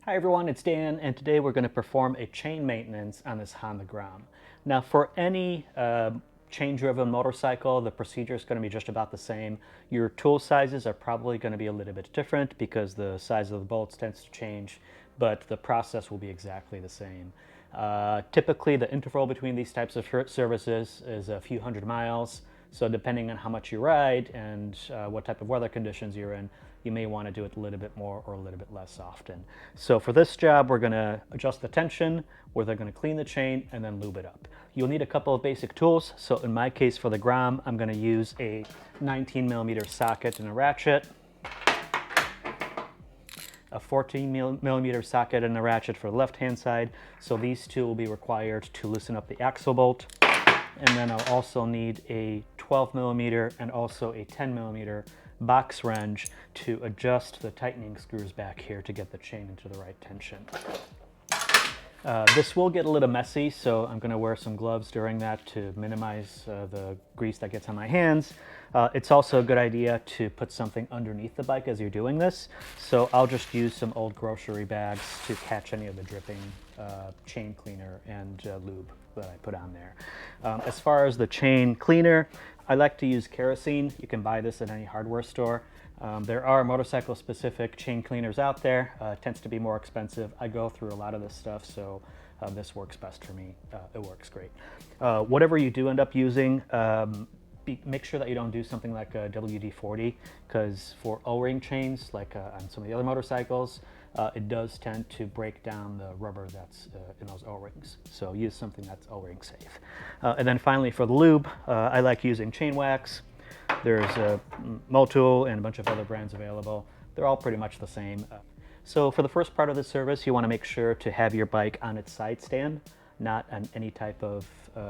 Hi everyone, it's Dan, and today we're going to perform a chain maintenance on this Honda GROM. Now for any chain-driven motorcycle, the procedure is going to be just about the same. Your tool sizes are probably going to be a little bit different because the size of the bolts tends to change, but the process will be exactly the same. Typically the interval between these types of services is a few hundred miles, so depending on how much you ride and what type of weather conditions you're in, you may want to do it a little bit more or a little bit less often. So for this job, we're going to adjust the tension, we're then going to clean the chain and then lube it up. You'll need a couple of basic tools. So in my case for the GROM, I'm going to use a 19mm socket and a ratchet, a 14mm socket and a ratchet for the left-hand side. So these two will be required to loosen up the axle bolt. And then I'll also need a 12mm and also a 10mm box wrench to adjust the tightening screws back here to get the chain into the right tension. This will get a little messy, so I'm going to wear some gloves during that to minimize the grease that gets on my hands. It's also a good idea to put something underneath the bike as you're doing this, so I'll just use some old grocery bags to catch any of the dripping chain cleaner and lube that I put on there. As far as the chain cleaner, I like to use kerosene. You can buy this at any hardware store. There are motorcycle specific chain cleaners out there. It tends to be more expensive. I go through a lot of this stuff, so this works best for me. It works great. Whatever you do end up using, make sure that you don't do something like a WD-40, because for O-ring chains, like on some of the other motorcycles, it does tend to break down the rubber that's in those O-rings. So use something that's O-ring safe. And then finally for the lube, I like using chain wax. There's a Motul and a bunch of other brands available. They're all pretty much the same. So for the first part of the service, you want to make sure to have your bike on its side stand, not on any type of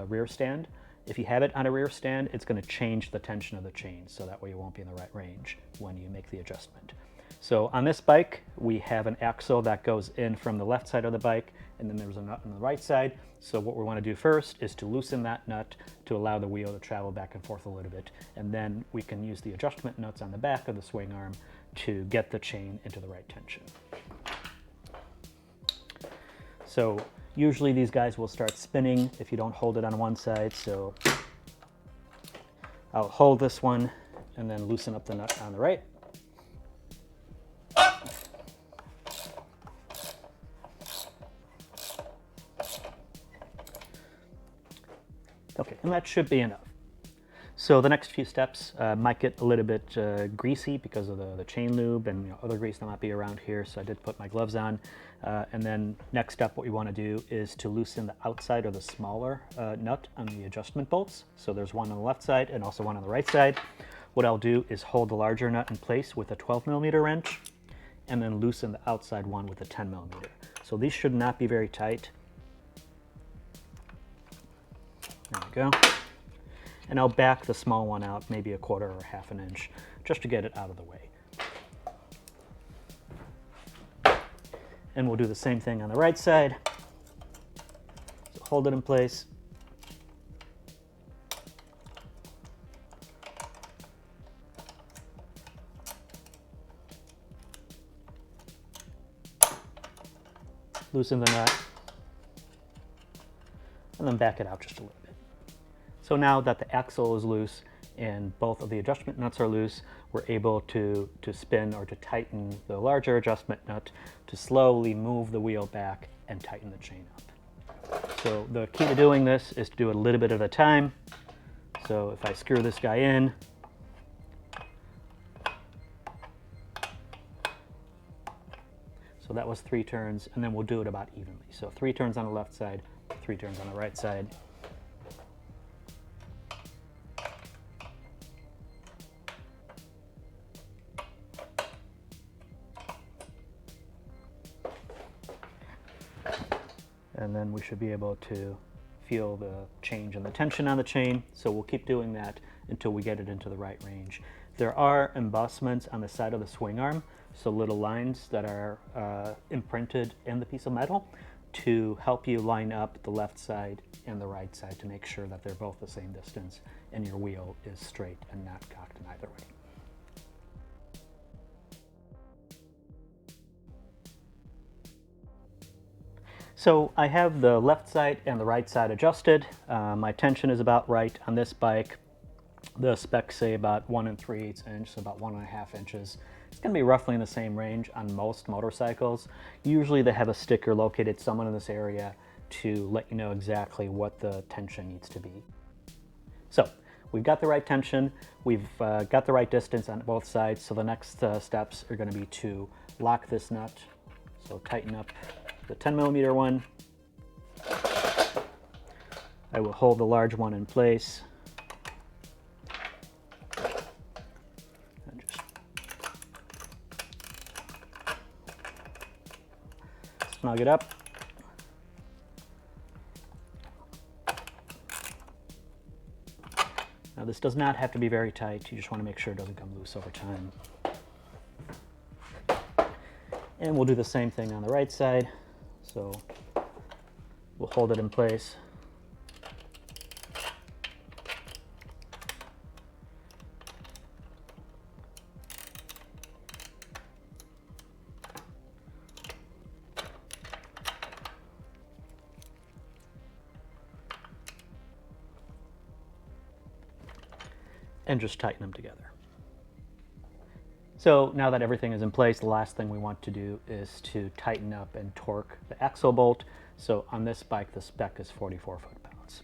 rear stand. If you have it on a rear stand, it's going to change the tension of the chain, so that way you won't be in the right range when you make the adjustment. So on this bike, we have an axle that goes in from the left side of the bike, and then there's a nut on the right side. So what we want to do first is to loosen that nut to allow the wheel to travel back and forth a little bit. And then we can use the adjustment nuts on the back of the swing arm to get the chain into the right tension. So usually these guys will start spinning if you don't hold it on one side. So I'll hold this one and then loosen up the nut on the right. Okay, and that should be enough. So the next few steps might get a little bit greasy because of the chain lube and other grease that might be around here, so I did put my gloves on. And then next up, what we want to do is to loosen the outside or the smaller nut on the adjustment bolts. So there's one on the left side and also one on the right side. What I'll do is hold the larger nut in place with a 12mm wrench and then loosen the outside one with a 10mm. So these should not be very tight. There we go. And I'll back the small one out maybe a quarter or half an inch just to get it out of the way. And we'll do the same thing on the right side. So hold it in place. Loosen the nut. And then back it out just a little bit. So now that the axle is loose and both of the adjustment nuts are loose, we're able to spin or to tighten the larger adjustment nut to slowly move the wheel back and tighten the chain up. So the key to doing this is to do it a little bit at a time. So if I screw this guy in, so that was 3 turns, and then we'll do it about evenly. So 3 turns on the left side, 3 turns on the right side. And then we should be able to feel the change in the tension on the chain. So we'll keep doing that until we get it into the right range. There are embossments on the side of the swing arm, so little lines that are imprinted in the piece of metal to help you line up the left side and the right side to make sure that they're both the same distance and your wheel is straight and not cocked in either way. So I have the left side and the right side adjusted. My tension is about right on this bike. The specs say about 1 3/8 inch, so about 1.5 inches. It's going to be roughly in the same range on most motorcycles. Usually they have a sticker located somewhere in this area to let you know exactly what the tension needs to be. So we've got the right tension, we've got the right distance on both sides, so the next steps are going to be to lock this nut. So tighten up the 10mm one. I will hold the large one in place. And just snug it up. Now this does not have to be very tight, you just want to make sure it doesn't come loose over time. And we'll do the same thing on the right side. So we'll hold it in place. And just tighten them together. So now that everything is in place, the last thing we want to do is to tighten up and torque the axle bolt. So on this bike, the spec is 44 foot-pounds.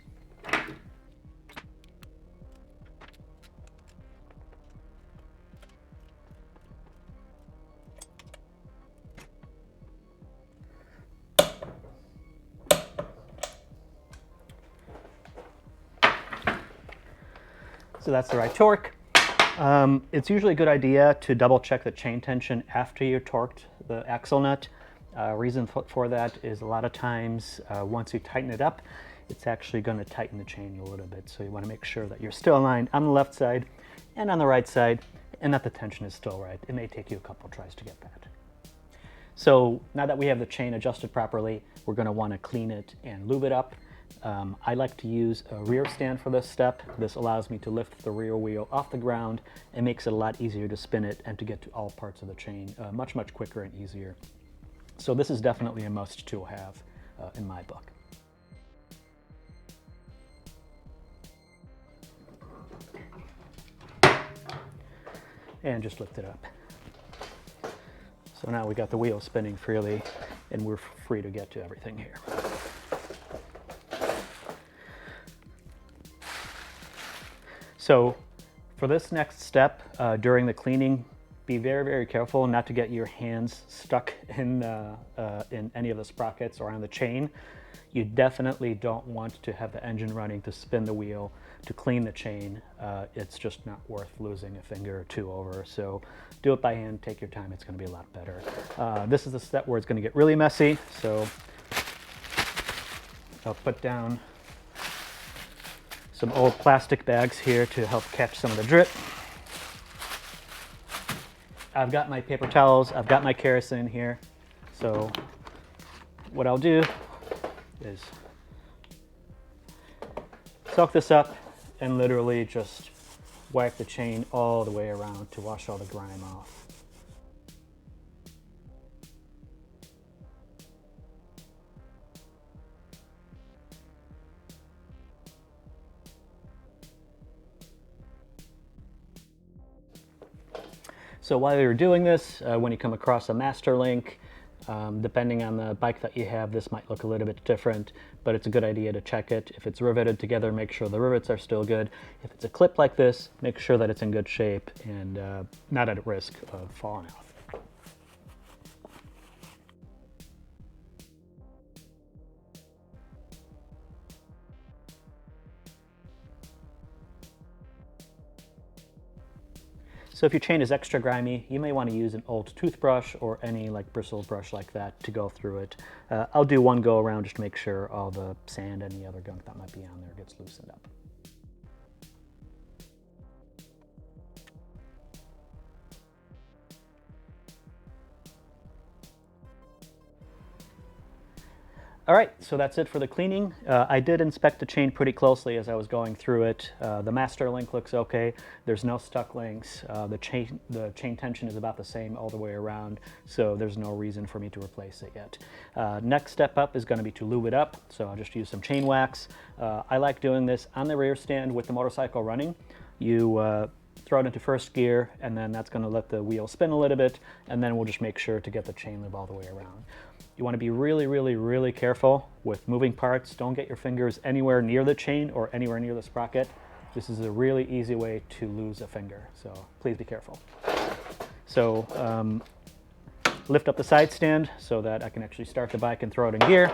So that's the right torque. It's usually a good idea to double check the chain tension after you torqued the axle nut. Reason for that is a lot of times once you tighten it up, it's actually going to tighten the chain a little bit. So you want to make sure that you're still aligned on the left side and on the right side, and that the tension is still right. It may take you a couple tries to get that. So now that we have the chain adjusted properly, we're going to want to clean it and lube it up. I like to use a rear stand for this step. This allows me to lift the rear wheel off the ground and makes it a lot easier to spin it and to get to all parts of the chain much quicker and easier. So this is definitely a must to have in my book. And just lift it up. So now we got the wheel spinning freely and we're free to get to everything here. So for this next step, during the cleaning, be very careful not to get your hands stuck in any of the sprockets or on the chain. You definitely don't want to have the engine running to spin the wheel to clean the chain. It's just not worth losing a finger or two over. So do it by hand, take your time, it's going to be a lot better. This is the step where it's going to get really messy. So I'll put down some old plastic bags here to help catch some of the drip. I've got my paper towels, I've got my kerosene here. So what I'll do is soak this up and literally just wipe the chain all the way around to wash all the grime off. So while you're doing this, when you come across a master link, depending on the bike that you have, this might look a little bit different, but it's a good idea to check it. If it's riveted together, make sure the rivets are still good. If it's a clip like this, make sure that it's in good shape and not at risk of falling off. So if your chain is extra grimy, you may want to use an old toothbrush or any like bristle brush like that to go through it. I'll do one go around just to make sure all the sand and any other gunk that might be on there gets loosened up. All right, so that's it for the cleaning. I did inspect the chain pretty closely as I was going through it. The master link looks okay. There's no stuck links. The chain tension is about the same all the way around, so there's no reason for me to replace it yet. Next step up is going to be to lube it up, so I'll just use some chain wax. I like doing this on the rear stand with the motorcycle running. You throw it into first gear, and then that's going to let the wheel spin a little bit, and then we'll just make sure to get the chain lube all the way around. You want to be really, really, really careful with moving parts. Don't get your fingers anywhere near the chain or anywhere near the sprocket. This is a really easy way to lose a finger, so please be careful. So lift up the side stand so that I can actually start the bike and throw it in gear.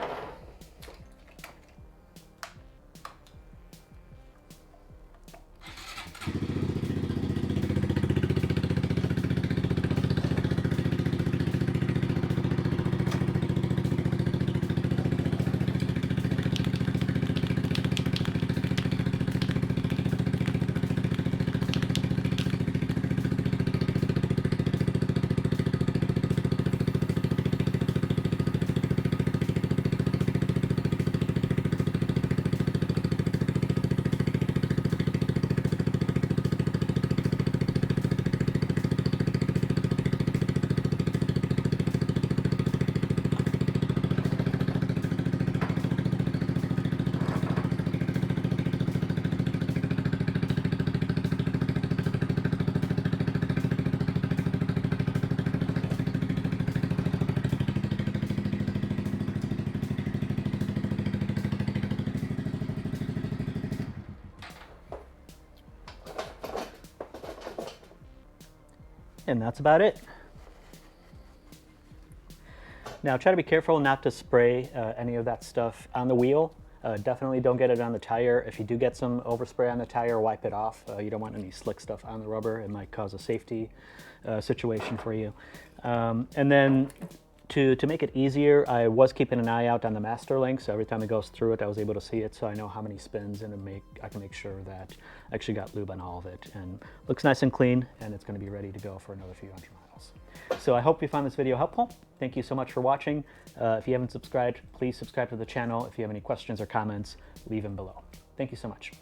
And that's about it. Now try to be careful not to spray any of that stuff on the wheel. Definitely don't get it on the tire. If you do get some overspray on the tire, wipe it off. You don't want any slick stuff on the rubber. It might cause a safety situation for you. And then to make it easier, I was keeping an eye out on the master link, so every time it goes through it, I was able to see it, so I know how many spins, and I can make sure that I actually got lube on all of it. And looks nice and clean, and it's going to be ready to go for another few hundred miles. So I hope you found this video helpful. Thank you so much for watching. If you haven't subscribed, please subscribe to the channel. If you have any questions or comments, leave them below. Thank you so much.